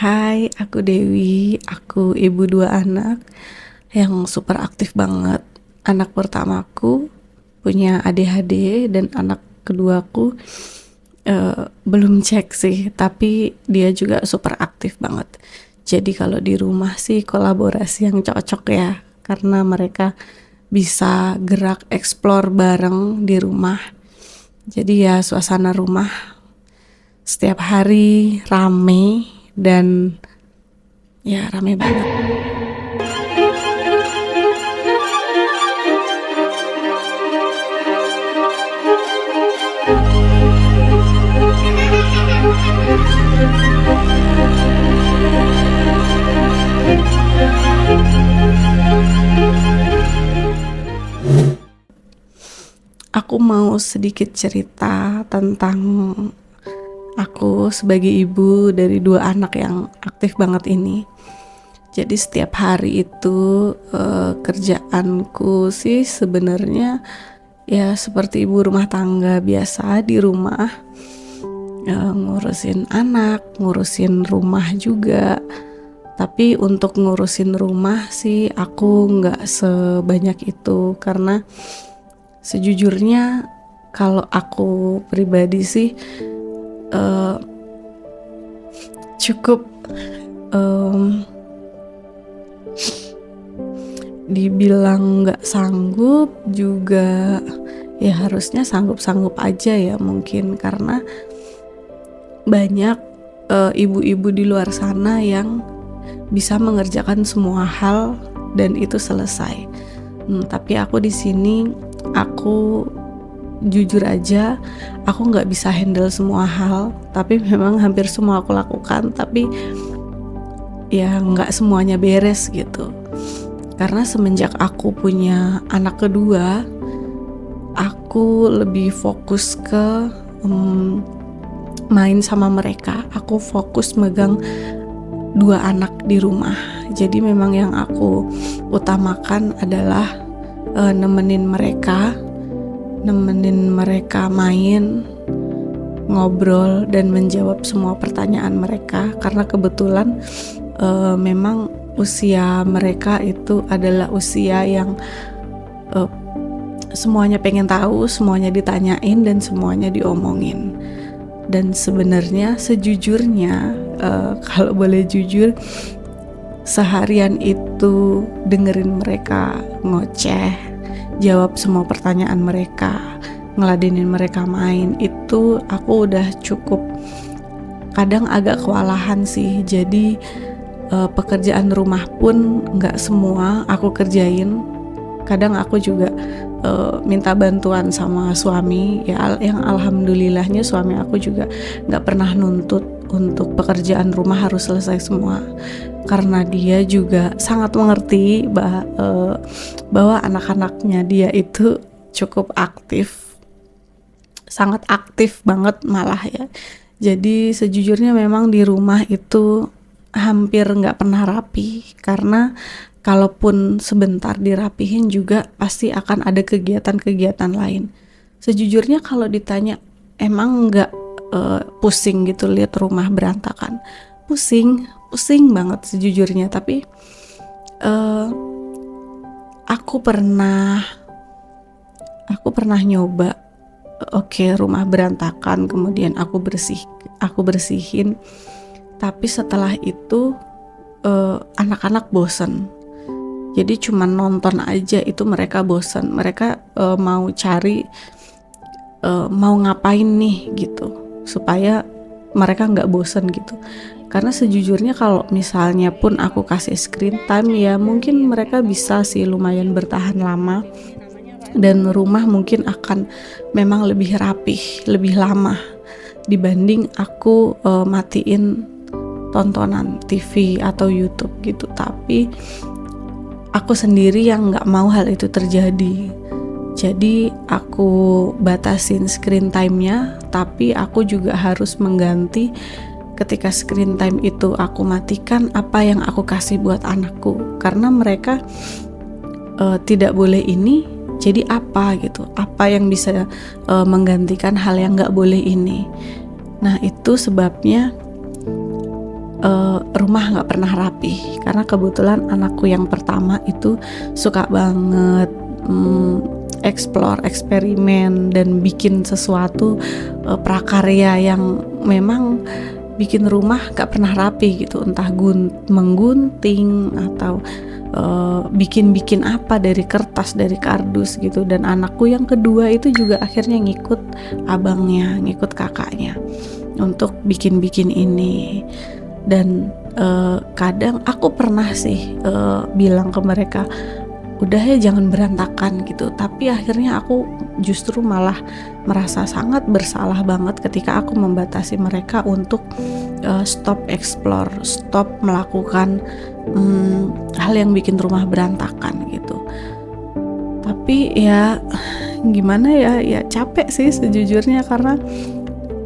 Hai, aku Dewi. Aku ibu dua anak yang super aktif banget. Anak pertamaku punya ADHD dan anak keduaku belum cek sih, tapi dia juga super aktif banget. Jadi kalau di rumah sih kolaborasi yang cocok ya, karena mereka bisa gerak explore bareng di rumah. Jadi ya suasana rumah setiap hari rame dan ya rame banget. Aku mau sedikit cerita tentang aku sebagai ibu dari dua anak yang aktif banget ini. Jadi setiap hari itu kerjaanku sih sebenarnya ya seperti ibu rumah tangga biasa di rumah, ngurusin anak, ngurusin rumah juga. Tapi untuk ngurusin rumah sih aku nggak sebanyak itu, karena sejujurnya kalau aku pribadi sih cukup dibilang nggak sanggup juga, ya harusnya sanggup-sanggup aja ya mungkin, karena banyak ibu-ibu di luar sana yang bisa mengerjakan semua hal dan itu selesai. Tapi aku di sini, aku jujur aja, aku nggak bisa handle semua hal, tapi memang hampir semua aku lakukan, tapi ya nggak semuanya beres gitu. Karena semenjak aku punya anak kedua, aku lebih fokus ke main sama mereka. Aku fokus megang dua anak di rumah. Jadi memang yang aku utamakan adalah nemenin mereka main, ngobrol, dan menjawab semua pertanyaan mereka. Karena kebetulan memang usia mereka itu adalah usia yang semuanya pengen tahu, semuanya ditanyain, dan semuanya diomongin. Dan sebenarnya sejujurnya, kalau boleh jujur, seharian itu dengerin mereka ngoceh, jawab semua pertanyaan mereka, ngeladenin mereka main, itu aku udah cukup kadang agak kewalahan sih. Jadi pekerjaan rumah pun nggak semua aku kerjain. Kadang aku juga minta bantuan sama suami ya, yang alhamdulillahnya suami aku juga nggak pernah nuntut untuk pekerjaan rumah harus selesai semua, karena dia juga sangat mengerti bahwa anak-anaknya dia itu cukup aktif, sangat aktif banget malah ya. Jadi sejujurnya memang di rumah itu hampir nggak pernah rapi, karena kalaupun sebentar dirapihin juga pasti akan ada kegiatan-kegiatan lain. Sejujurnya kalau ditanya emang nggak pusing gitu lihat rumah berantakan, pusing banget sejujurnya. Tapi aku pernah nyoba, oke, rumah berantakan, kemudian aku bersihin. Tapi setelah itu anak-anak bosen. Jadi cuma nonton aja itu mereka bosen. Mereka mau cari mau ngapain nih gitu, supaya mereka nggak bosen gitu. Karena sejujurnya kalau misalnya pun aku kasih screen time, ya mungkin mereka bisa sih lumayan bertahan lama, dan rumah mungkin akan memang lebih rapih, lebih lama dibanding aku matiin tontonan TV atau YouTube gitu. Tapi aku sendiri yang nggak mau hal itu terjadi. Jadi aku batasin screen time-nya, tapi aku juga harus mengganti ketika screen time itu aku matikan, apa yang aku kasih buat anakku. Karena mereka tidak boleh ini, jadi apa gitu, apa yang bisa menggantikan hal yang nggak boleh ini. Nah itu sebabnya rumah nggak pernah rapi, karena kebetulan anakku yang pertama itu suka banget explore, eksperimen, dan bikin sesuatu prakarya yang memang bikin rumah gak pernah rapi gitu, entah menggunting atau bikin apa dari kertas, dari kardus gitu. Dan anakku yang kedua itu juga akhirnya ngikut abangnya, ngikut kakaknya untuk bikin ini. Dan kadang aku pernah sih bilang ke mereka, udah ya jangan berantakan gitu, tapi akhirnya aku justru malah merasa sangat bersalah banget ketika aku membatasi mereka untuk stop explore, stop melakukan hal yang bikin rumah berantakan gitu. Tapi ya gimana ya capek sih sejujurnya, karena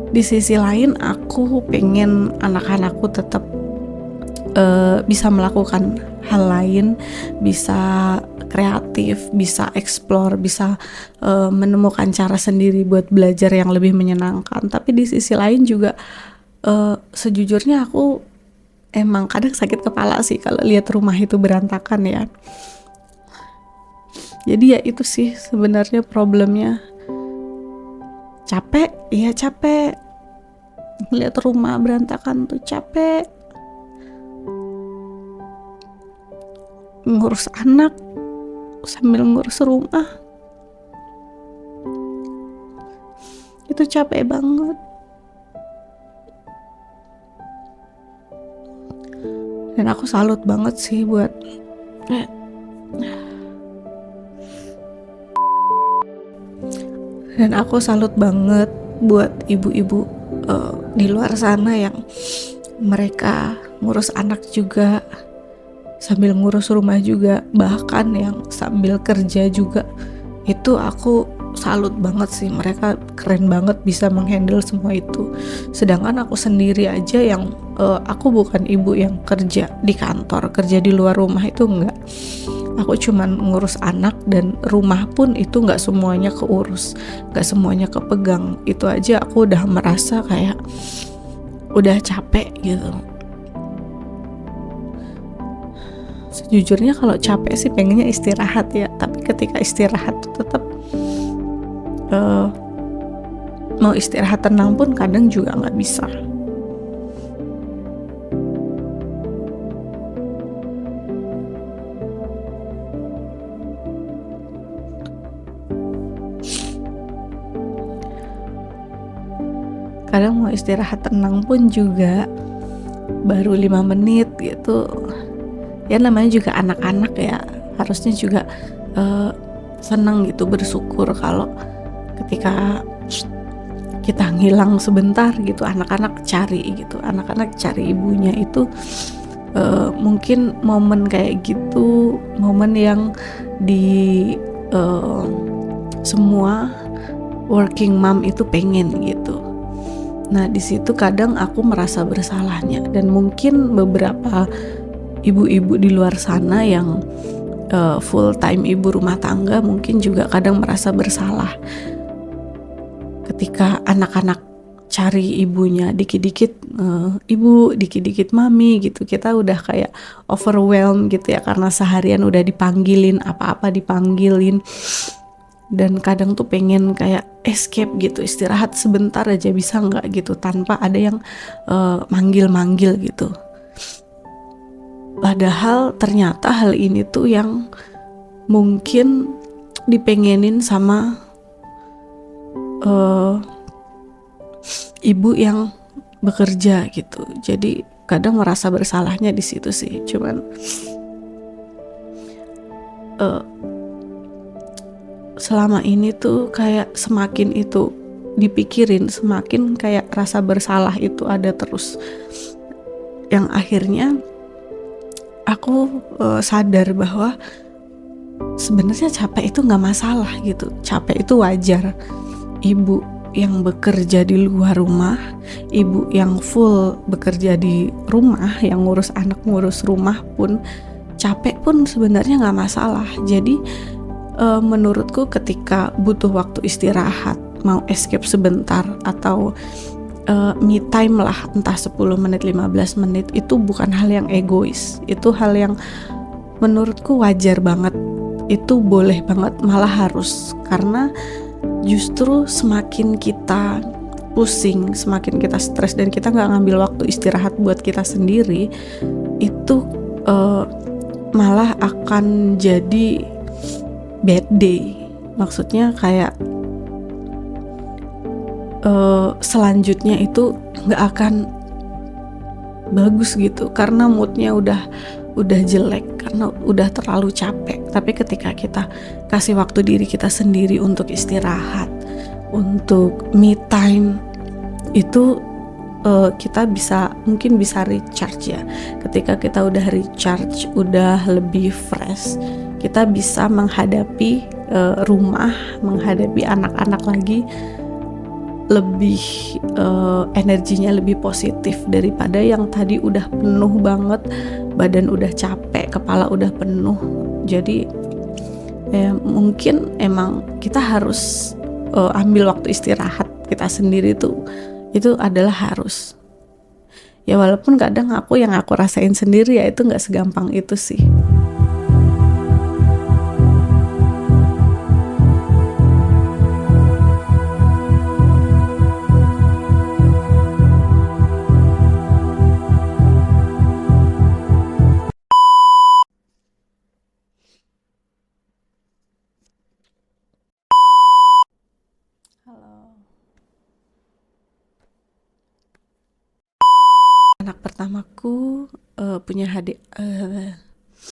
di sisi lain aku pengen anak-anakku tetap bisa melakukan hal lain, bisa kreatif, bisa explore, bisa menemukan cara sendiri buat belajar yang lebih menyenangkan. Tapi di sisi lain juga sejujurnya aku emang kadang sakit kepala sih kalau lihat rumah itu berantakan ya. Jadi ya itu sih sebenarnya problemnya. Capek, iya capek. Lihat rumah berantakan tuh capek. Ngurus anak sambil ngurus rumah itu capek banget. Dan aku salut banget sih buat ibu-ibu di luar sana yang mereka ngurus anak juga sambil ngurus rumah juga, bahkan yang sambil kerja juga. Itu aku salut banget sih, mereka keren banget bisa menghandle semua itu. Sedangkan aku sendiri aja yang aku bukan ibu yang kerja di kantor, kerja di luar rumah itu enggak. Aku cuman ngurus anak, dan rumah pun itu enggak semuanya keurus, enggak semuanya kepegang. Itu aja aku udah merasa kayak udah capek gitu. Sejujurnya kalau capek sih pengennya istirahat ya, tapi ketika istirahat tetap mau istirahat tenang pun kadang juga nggak bisa. Kadang mau istirahat tenang pun juga baru 5 menit gitu. Ya namanya juga anak-anak ya, harusnya juga senang gitu, bersyukur kalau ketika kita ngilang sebentar gitu, anak-anak cari ibunya itu. Mungkin momen kayak gitu, momen yang di semua working mom itu pengen gitu. Nah di situ kadang aku merasa bersalahnya, dan mungkin beberapa ibu-ibu di luar sana yang full time ibu rumah tangga mungkin juga kadang merasa bersalah ketika anak-anak cari ibunya, dikit-dikit ibu, dikit-dikit mami gitu. Kita udah kayak overwhelmed gitu ya, karena seharian udah dipanggilin, apa-apa dipanggilin. Dan kadang tuh pengen kayak escape gitu, istirahat sebentar aja bisa nggak gitu, tanpa ada yang manggil-manggil gitu. Padahal ternyata hal ini tuh yang mungkin dipengenin sama ibu yang bekerja gitu. Jadi kadang merasa bersalahnya di situ sih. Cuman selama ini tuh kayak semakin itu dipikirin, semakin kayak rasa bersalah itu ada terus. Yang akhirnya aku sadar bahwa sebenarnya capek itu nggak masalah gitu. Capek itu wajar. Ibu yang bekerja di luar rumah, ibu yang full bekerja di rumah, yang ngurus anak, ngurus rumah pun capek pun sebenarnya nggak masalah. Jadi menurutku ketika butuh waktu istirahat, mau escape sebentar atau me time lah, entah 10 menit 15 menit, itu bukan hal yang egois, itu hal yang menurutku wajar banget, itu boleh banget, malah harus. Karena justru semakin kita pusing, semakin kita stres dan kita nggak ngambil waktu istirahat buat kita sendiri, itu malah akan jadi bad day. Maksudnya kayak selanjutnya itu nggak akan bagus gitu, karena moodnya udah jelek, karena udah terlalu capek. Tapi ketika kita kasih waktu diri kita sendiri untuk istirahat, untuk me time, itu kita mungkin bisa recharge ya. Ketika kita udah recharge, udah lebih fresh, kita bisa menghadapi rumah, menghadapi anak-anak lagi lebih energinya lebih positif daripada yang tadi udah penuh banget, badan udah capek, kepala udah penuh. Jadi mungkin emang kita harus ambil waktu istirahat kita sendiri tuh, itu adalah harus. Ya walaupun kadang yang aku rasain sendiri ya itu nggak segampang itu sih. Halo. Anak pertamaku punya